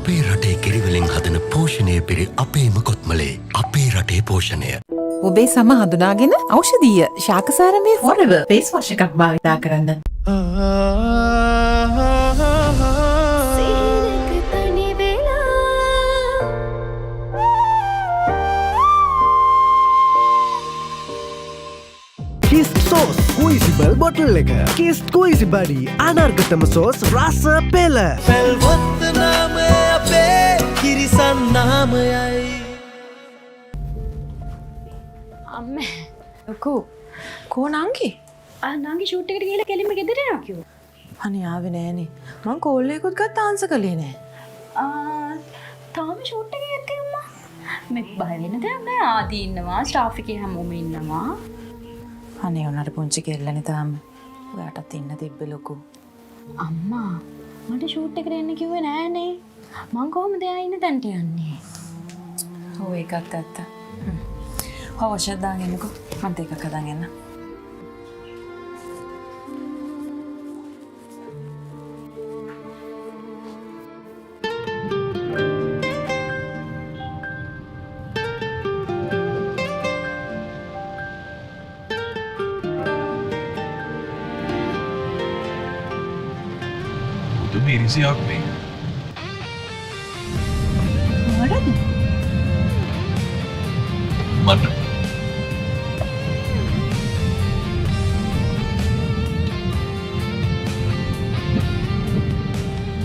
අපේ රටේ කිරිවලින් හදන පෝෂණය පිරි අපේම කොත්මලේ අපේ රටේ පෝෂණය. ඔබේ සම හඳුනාගෙන ඖෂධීය ශාකසාරමය ෆොරෙවර් ෆේස් වොෂ් එකක් භාවිතා කරන්න. Kist sauce squeezable bottle එක. Kist squeezy body අනර්ගතම sauce රස පෙළ. පෙල්වොත් නාමය අපේ කිරිසන් නාමයයි. අම්මේ කෝ නංගි නංගි ෂූට් එකට ගිහලා කෙලින්ම ගෙදර යනවා කිව්වා. අනේ ආවේ නෑනේ. මං කෝල් එකකුත් ගත්ත ආන්සර් කළේ නෑ. තාම ෂූට් එකේ යන්නේ අම්මා. මේ බය වෙන දෙයක් නෑ. ආදී ඉන්නවා, ස්ටාෆ් එකේ හැමෝම ඉන්නවා. අනේ උනාට පුංචි කෙල්ලනේ තාම. ඔයාටත් ඉන්න තිබ්බ ලොකු. අම්මා මට ෂූට් එකට එන්න කිව්වේ නෑනේ. මං කොහොමද එයා ඉන්න තැනට යන්නේ? ඔව් ඒකත් ඇත්ත. අවශ්‍ය දාගෙනකෝ. මන්ට එකක් හදන් එන්න. ඉරිසියක් මේ මොකටද? මට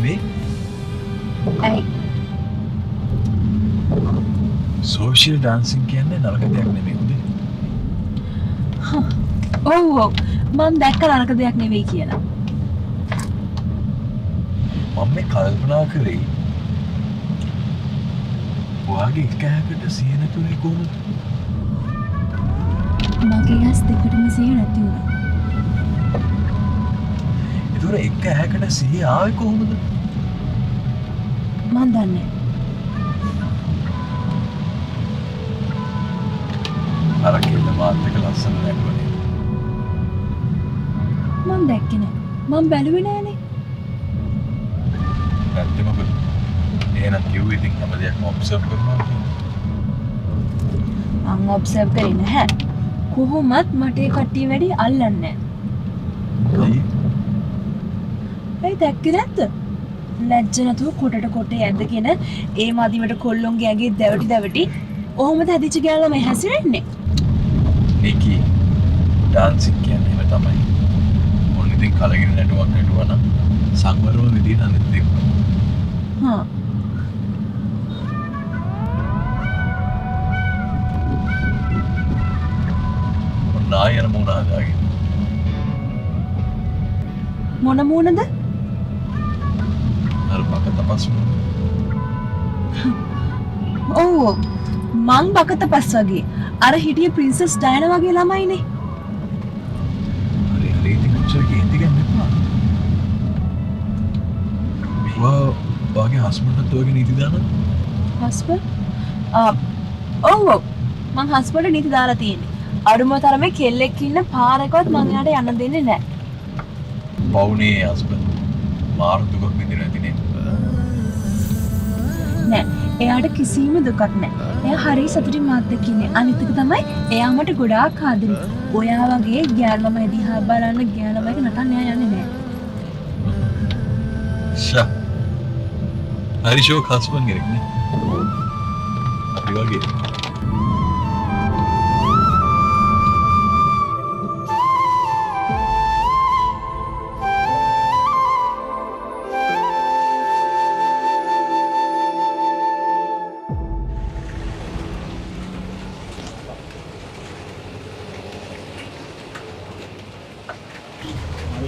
මේ ඇයි? සෝෂියල් ඩාන්සින් කියන්නේ නරක දෙයක් නෙමෙයි උදේ. ඔව් මම දැක්ක නරක දෙයක් නෙවෙයි කියලා. මම මේ කල්පනා කරේ ඔයාගේ එක හැකට සිහිය නැතුනේ කොහොමද? මගේ ඇස් දෙකටම සිහිය නැති වුණා. ඒතොර එක හැකට සිහිය ආවේ කොහොමද? මන් දන්නේ. අර කෙල්ල මාත් එක ලස්සන නැටුවනේ. මම දැක්කේ නෑ. මම බැලුවේ නෑනේ. නැත්නම් මොකද? එහෙනම් කිව්වේ ඉතින් හැම දෙයක්ම ඔබ්සර්ව් කරනවා කියන්නේ. මම ඔබ්සර්ව් කරේ නැහැ. කොහොමත් මට ඒ කට්ටිය වැඩි අල්ලන්නේ නැහැ. ඇයි? ඇයි දැක්කේ නැද්ද? ලැජ්ජ නැතුව කොටට කොටේ ඇදගෙන ඒ මදිවට කොල්ලොන්ගේ ඇඟේ දැවටි ඔහොමද හැදිච්ච ගෑනලා මේ හැසිරෙන්නේ? නිකි ඩාන්සින් කියන්නේ එහෙම තමයි. මොන ඉතින් කලකින් නැටුවා නම් සංවරව විදිහට අනිත් දෙක. හා නායන මොන හදාගෙන මොන මූණද? අර බක තපස් ඔව් මං බකතපස් වගේ අර හිටිය ප්‍රින්සස් ඩයනා වගේ ළමයිනේ. හරි හරි ඉතින් කොච්චර කේන්ති ගන්න එපා. ඔයාගේ හස්බන්ඩ්ට ඔයගේ නීති දානවද? හස්බන්ඩ්? ඔව් මං හස්බන්ඩ් නීති දාලා තියෙන්නේ. අඩුම තරමේ කෙල්ලෙක් ඉන්න පාරකවත් මං එයාට යන්න දෙන්නේ නැහැ. පවුනේ හස්බන්ඩ් මාරු දුකක් විඳින ඇතිනේ. නෑ එයාට කිසිම දුකක් නෑ. එයා හරි සතුටින් මාත් එක්ක ඉන්නේ. අනිත් එක තමයි එයා මට ගොඩාක් ආදරේ. ඔයා වගේ ගෑනුම දිහා බලන්න ගෑනුමක නටන්න එයා යන්නේ නෑ. ෂා හරි ෂෝක් හස්බන්ඩ් කෙනෙක් නේ. අපි වගේ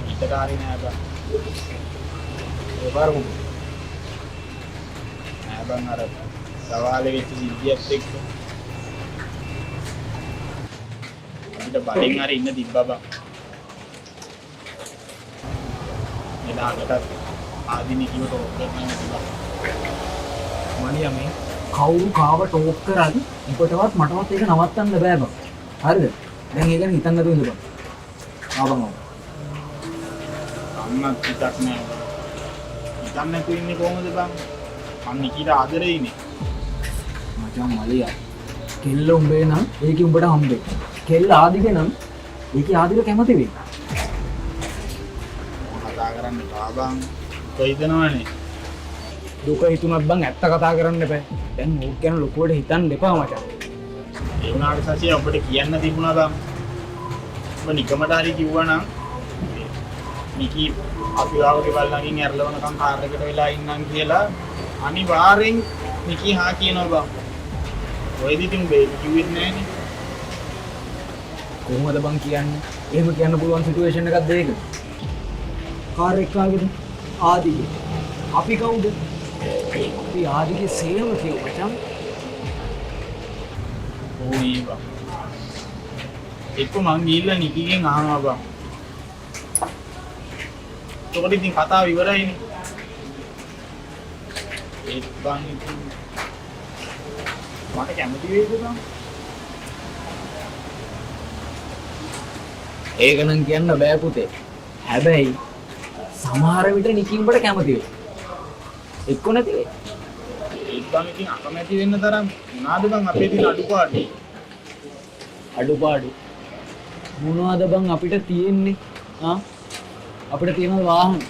හිතකාරී නෑ බං. ඒ වරුම් නෑ බං අර සවාලේ වෙච්ච සිද්ධියත් එක්ක අපිට බලින් හරි ඉන්න තිබ්බා බං. එදාකටත් ආදිනේ කිව්ව ටෝක් එකක් නෑ තිබ්බා. මණියා මේ කවුරු කාව ටෝක් කරත් එකටවත් මටවත් ඒක නවත්තන්න බෑ බං. හරිද? දැන් ඒක ගැන හිතන්න දුන්න බං. ආවම අම්මත් හිතක් නෑ. හිතන්න නැතුව ඉන්නේ කොහොමද බං? මම නිකීට ආදරෙයිනේ. මචං මලියා කෙල්ල උඹේ නම් ඒක උඹට හම්බෙයි. කෙල්ල ආදිගේ නම් ඒක ආදික කැමති වෙයි. කතා කරන්න බාබන් කොයිදනවනේ. දුක හිතුනත් බං ඇත්ත කතා කරන්න එපා. දැන් ඕක ගැන ලොකුවට හිතන්න එපා මචං. ඒ වුණාට සතිය ඔබට කියන්න තිබුණා බං. ඔබ නිකමට හරි කිව්වා නම් නිකී අපි ආවගේ බලනකින් ඇරලවනකම් කාර් එකට වෙලා ඉන්නම් කියලා අනිවාර්යෙන් නිකී හා කියනවා බං. ඔය දිටින් බේ කිව්වෙත් නෑනේ. කොහොමද බං කියන්නේ? එහෙම කියන්න පුළුවන් සිටුේෂන් එකක් දෙයක. කාර් එක ආගෙද ආදිගේ. අපි කවුද? අපි ආදිගේ සේවකයෝ මචං. ඕනේ බං. එක්ක මං ගිහිල්ලා නිකීගෙන් අහනවා බං. එතකොට ඉතින් කතාව ඉවරයිනේ. ඒත් බං ඉතින් මට කැමති වේද බං? ඒක නම් කියන්න බෑ පුතේ. හැබැයි සමහර විට නිකී උඹට කැමති වෙයි. එක්ක නැති වෙයි. ඒත් බං ඉතින් අකමැති වෙන්න තරම් මොනවාද බං අපේ තියෙන අඩුපාඩු? අඩුපාඩු මොනවද බං අපිට තියෙන්නේ? අපිට තියෙනවද වාහන?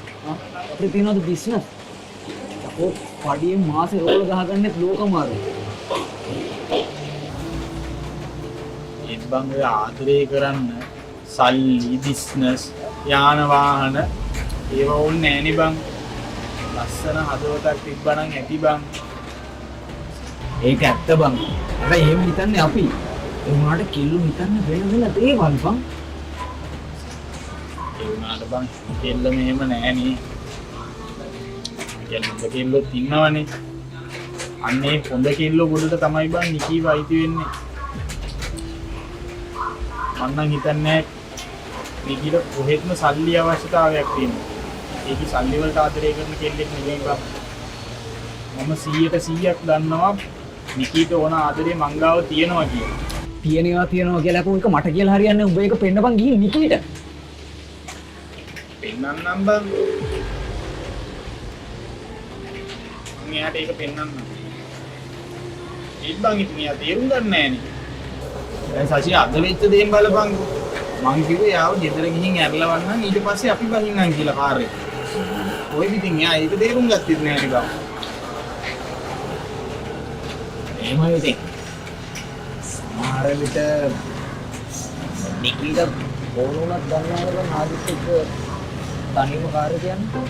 අපිට තියෙනවද බිස්නස්? අපෝ පඩියෙන් මාසේ රෝල ගහගන්නෙත් ලෝකමාරු. ඒත් බං ඔය ආදරේ කරන්න සල්ලි බිස්නස් යාන වාහන ඒවා ඕනේ නෑනේ බං. ලස්සන හදවතක් තිබ්බනම් ඇති බං. ඒක ඇත්ත බං. හැබැයි එහෙම හිතන්නේ අපි. ඒ වුණාට කිල්ලු හිතන්නේ වෙන දේවල් බං. ඒ වුණාට බං කෙල්ල මෙහෙම නෑනේ. කෙල්ල කෙල්ලොත් ඉන්නවනේ. අන්නේ හොඳ කෙල්ලෝ ගොඩට තමයි බං නිකීව අයිති වෙන්නේ. මම නම් හිතන්නේ නිකීට කොහෙත්ම සල්ලි අවශ්‍යතාවයක් තියෙනවා. ඒකේ සල්ලි වලට ආදරය කරන කෙල්ලෙක් නෙවෙයි බං. මම 100% දන්නවා නිකීට ඕන ආදරේ මංගාව තියෙනවා කියලා. තියෙනවා කියලා කොහොමද මට කියලා හරියන්නේ උඹ ඒක පෙන්නපන් ගිහින් නිකීට. පෙන්නන්නම් බං. මෙයාට ඒක පෙන්නන්න. ඒත් බං ඉතින් එයා තේරුම් ගන්න නෑනේ. දැන් සචි අද වෙච්ච දේන් බලපන්. මං කිව්වේ යාව ගෙදර ගිහින් ඇරලවන්නම් ඊට පස්සේ අපි බහින්නම් කියලා කාර් එක. ඔය ඉතින් එයා ඒක තේරුම් ගත්තේ නෑනේ බං. එහෙමයි ඉතින්. සමහර විට නිකීට ඕනුණක් ගන්නවද ආදිත් එක්ක තනියම කාර් එක යන්නේ?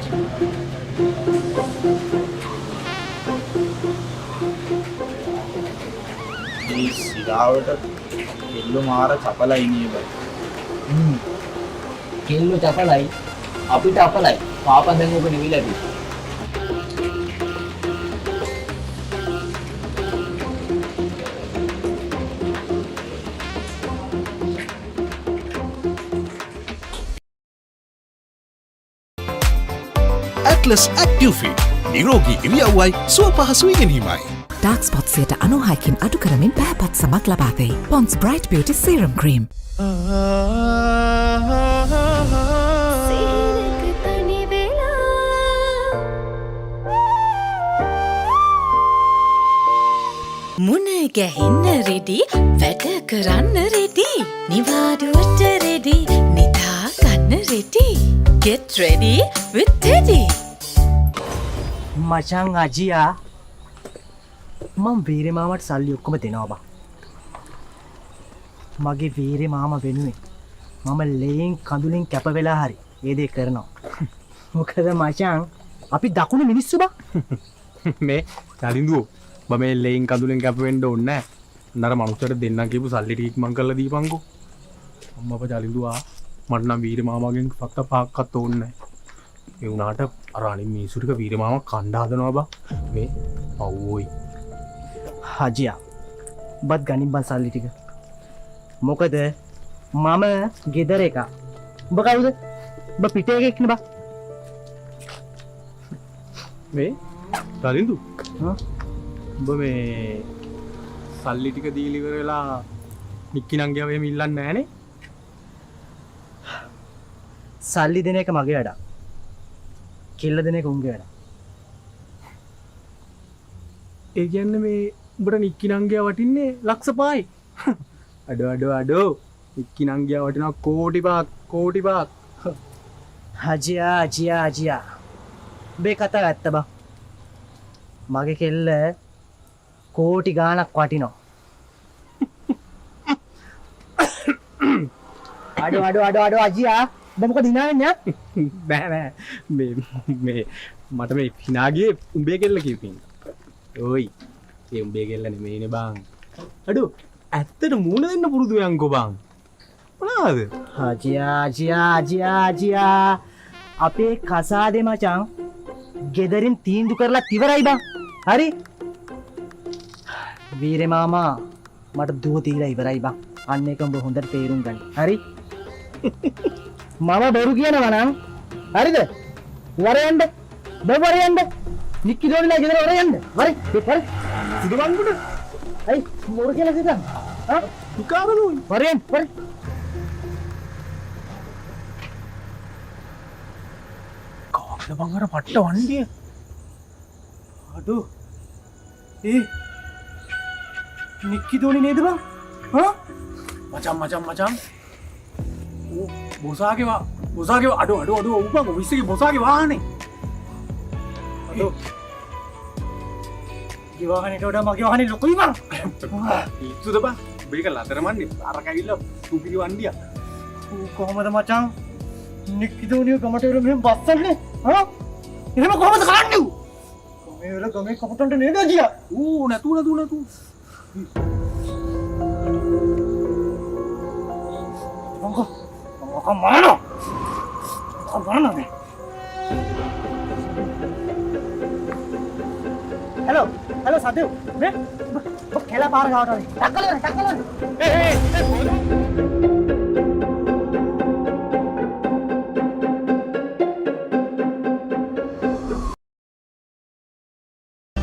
මේ සිරාවට කෙල්ල මාර චපලයි නේ බං. කෙල්ලෝ චපලයි අපිට අපලයි. පාපන් දැන් ඔබ නිවිලාදී. ඇට්ලස් ඇක්ටිව් ෆිට් නිරෝගී ඉරියව්වයි සුව පහසු ඉගෙනීමයි. ඩාර්ක් ස්පොට්ස්යට 96කින් අඩු කරමින් පැහැපත් සමක් ලබා දෙයි. Pond's bright beauty serum cream. මුණ ගැහෙන්න රෙඩි වැඩ කරන්න රෙඩි නිවාඩුවට රෙඩි නිදා ගන්න ready get ready with Teddy. මචං අජියා මම වීරේ මාමට සල්ලි ඔක්කොම දෙනවා බං. මගේ වීරේ මාමා වෙනුවෙන් මම ලේන් කඳුලින් කැප වෙලා හරි ඒ දේ කරනවා. මොකද මචං අපි දකුණු මිනිස්සු බං. මේ චලින්දුව බ මේ ලේන් කඳුලෙන් කැප වෙන්න ඕනේ නැහැ. නර මනුස්සයට දෙන්න කියපු සල්ලි ටික මං කරලා දීපන්කෝ. අම්මා අප චලින්දුවා මට නම් වීර මාමාගෙන් ෆක්ත පහක්වත් ඕනේ නැහැ. ඒ වුණාට අර අනිත් මිනිස්සු ටික වීර මාමා කණ්ඩා හදනවා බා. මේ අවුයි. හජියා බත් ගනින් බං සල්ලි ටික. මොකද මම ගෙදර එක. උඹ කවුද? උඹ පිටේ එකෙක් නේ බං. මේ චලින්දු උඹ මේ සල්ලි ටික දීලා ඉවර වෙලා නික්කි නංගියව එහෙම ඉල්ලන්නේ නැහනේ. සල්ලි දෙන එක මගේ වැඩක්. කිල්ල දෙන එක උන්ගේ වැඩක්. ඒ කියන්නේ මේ උඹට නික්කි නංගයා වටින්නේ ලක්ෂ 5යි. අඩෝ නික්කි නංගයා වටිනවා කෝටි 5ක්. හජියා බේ කතා ඇත්ත බා. මගේ කෙල්ල කෝටි ගාණක් වටිනවා. අඩෝ අජියා ඔබ මොකද hinaන්නේ? බෑ මේ මට මේ hinaගේ උඹේ කෙල්ල කියපින්. ඔයි ඒ උඹේ කෙල්ල නෙමෙයිනේ බං. අඩෝ ඇත්තට මූණ දෙන්න පුරුදු යන්කෝ බං. මොනවාද? හජියා අපේ කසාදේ මචං ගෙදරින් තීන්දුව කරලා ඉවරයි බං. හරි? වීරේ මාමා මට දුව තීලා ඉවරයි බං. අන්න එක උඹ හොඳට තේරුම් ගන්න. හරි? මම බොරු කියනවා නම් හරිද? වරයන්ද? බවරයන්ද? නික්කි දෝනිලා ගෙදර වරයන්ද? වරි. සිදු වංගුඩ. අයි මොර කියලා සිතන්. හා? දුකාරනෝ. වරයන්. කාක්ද බං අර පට්ට වන්දිය. අඩෝ. ඒ නික්කි දෝනි නේද බං? හා? මචං. ඕ බොසාගේ අඩෝ උඹ ඔෆිස් බොසාගේ වාහනේ. අඩෝ. ගේ වාහනේට වඩා මගේ වාහනේ ලොකුයි බං. ඉස්සුද බං. මේක ලතරමන්නේ අර කැවිල්ලා සුපිරි වන්දිය. ඌ කොහමද මචං? නික්කි දෝනිය ගමට එර මෙහෙම බස්සන්නේ? හා? එහෙම කොහමද කරන්නේ ඌ? ගමේ වල ගමේ කපටන්ට නේද අජියා? ඌ නැතු. මරනවා. හෙලෝ සදෙව් මේ කෙලා පාර ගාවට වගේ ටක්කලන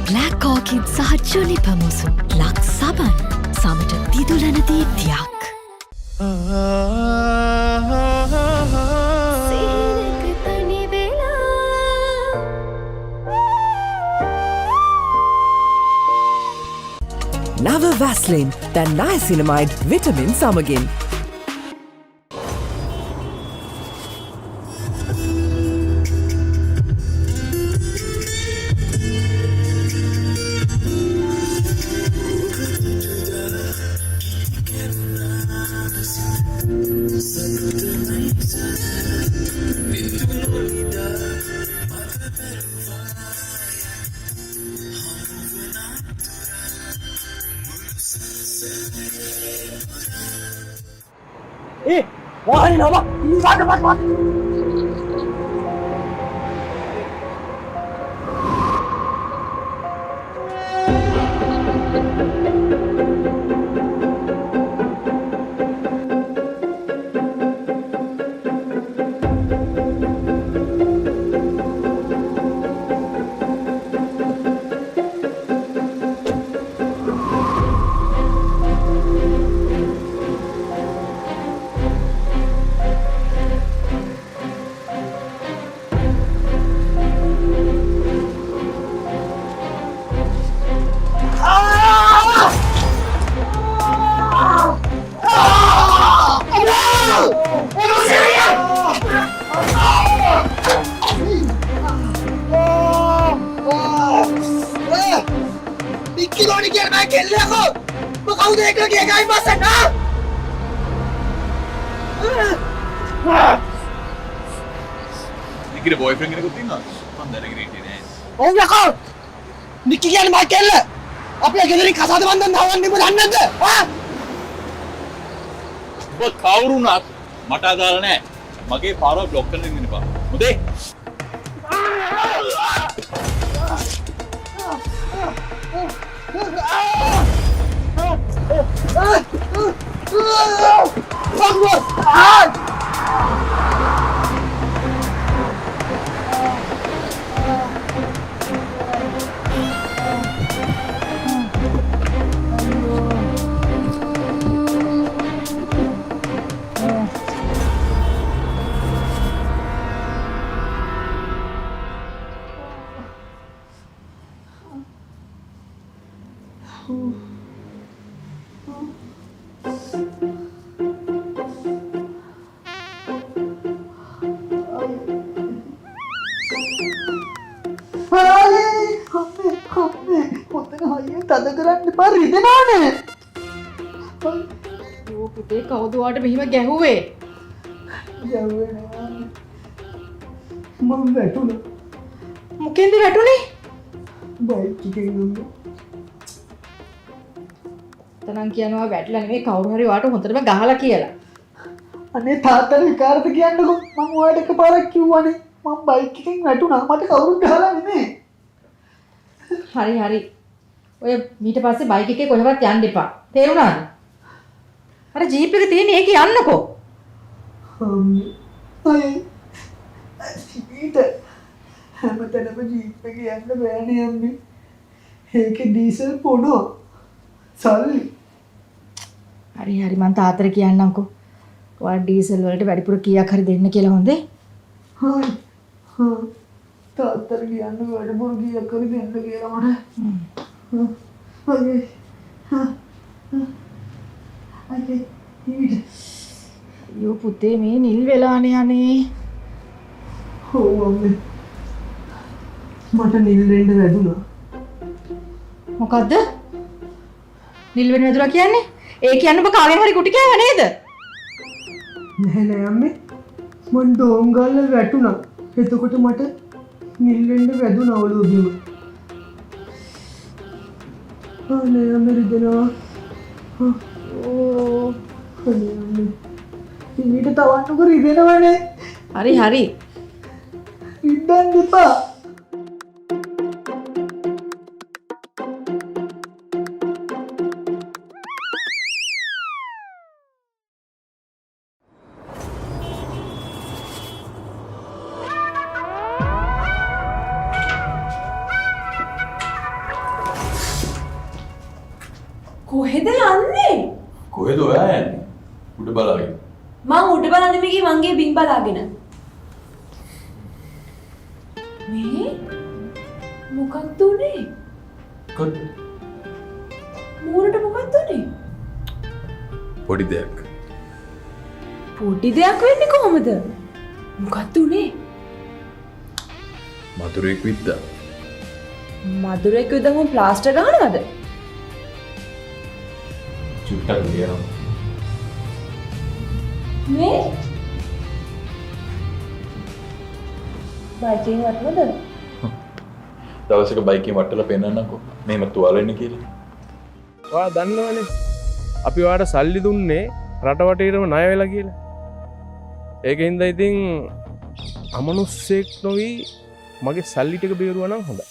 බ්ලැක් ඕකිඩ් සහ ජුනිපර් මුසු ලක් සබන් සමට දිදුලන දීප්තියක්. නව වැස්ලින් දැන් නයසිනමයිඩ් විටමින් සමගින්. වාහනේ නම ඉස්සරහට නිකිට බොයිෆ්‍රෙන්ඩ් කෙනෙකුත් ඉන්නවද? මම දැනගෙන හිටියේ නෑ. ඔව් යකෝ නික්කි කියන්නේ මගේ කෙල්ල අපේ ගෙදරින් කසාද බන්දන් දාවන්නේ ඔබ දන්නේ නැද්ද? ආ ඔබ කවුරුණත් මට අදාළ නෑ. මගේ පාරව බ්ලොක් කරන්න ඉන්න එපා. මුදේ. තද කරන්න එපා රිදෙනවනේ. යෝ පුතේ කවුද වාට මෙහිම ගැහුවේ? යව්වේ නෑ. මම වැටුණා. මොකෙන්ද වැටුනේ? බයික් එකෙන් යන්නේ. තනං කියනවා වැටලා නෙමෙයි කවුරු හරි වාට හොඳටම ගහලා කියලා. අනේ තාත්තට විකාරද කියන්නකෝ. මම ඔයාලට එකපාරක් කිව්වනේ. මම බයික් එකෙන් වැටුණා. මට කවුරුත් ගහලා නෙමෙයි. හරි හරි. ඔය ඊට පස්සේ බයික් එකේ කොහෙවත් යන්න එපා. තේරුණාද? අර ජීප් එක තියෙන ඒකේ යන්නකෝ. අය ඊට හැමතැනම ජීප් එකේ යන්න බෑනේ අම්මේ. ඒකේ ඩීසල් පොඩෝ. සල්ලි. හරි හරි මං තාත්තට කියන්නම්කෝ. ඔයා ඩීසල් වලට වැඩිපුර කීයක් හරි දෙන්න කියලා හොඳේ. හරි. තාත්තට කියන්න වැඩිපුර කීයක් හරි දෙන්න කියලා මට. අනේ යෝ පුතේ මේ නිල් වෙලානේ අනේ. ඔව් අම්මේ. මට නිල් වෙන්න වැදුනා. මොකද්ද? නිල් වෙන්න වැදුනා කියන්නේ? ඒ කියන්නේ ඔබ කාගෙන් හරි කුටි කෑවා නේද? නෑ නෑ අම්මේ. මං ඩෝංගල්ල වැටුණා. එතකොට මට නිල් වෙන්න වැදුනා ඔළුව බිම. අනේ අම්මේ රිදෙනවා. ඕ අනේ අම්මේ. ඊට තවන්නකො රිදෙනවනේ. හරි හරි. ඉන්න එපා. කොහෙද යන්නේ? කොහෙද ඔයා යන්නේ? උඩ බලාගෙන. මං උඩ බලන්න මේකේ මංගේ බිම් බලාගෙන. මේ මොකක්ද උනේ? කොත් මූණට මොකක්ද උනේ? පොඩි දෙයක්. පොඩි දෙයක් වෙන්නේ කොහොමද? මොකක්ද උනේ? මధుරෙක් විද්දා. මధుරෙක් විදම ප්ලාස්ටර් ගහනවද? චුට්ටක් ලියනවා. මේ බයිකින් වටනද? දවසක බයිකේ වටලා පෙන්නන්නකෝ. මෙහෙම තුවාල වෙන්න කියලා. ඔයා දන්නවනේ. අපි ඔයාට සල්ලි දුන්නේ රට වටේටම ණය වෙලා කියලා. ඒකෙන්ද ඉතින් අමනුස්සෙක් නොවි මගේ සල්ලි ටික බේරුවා නම් හොඳයි.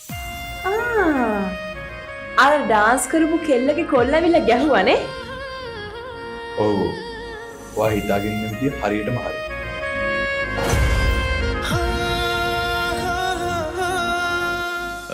අර ඩාන්ස් කරපු කෙල්ලගේ කොල්ලවිල්ලා ගැහුවානේ. ඔව්. ඔයා හිතාගෙන ඉන්න විදිය හරියටම හරි.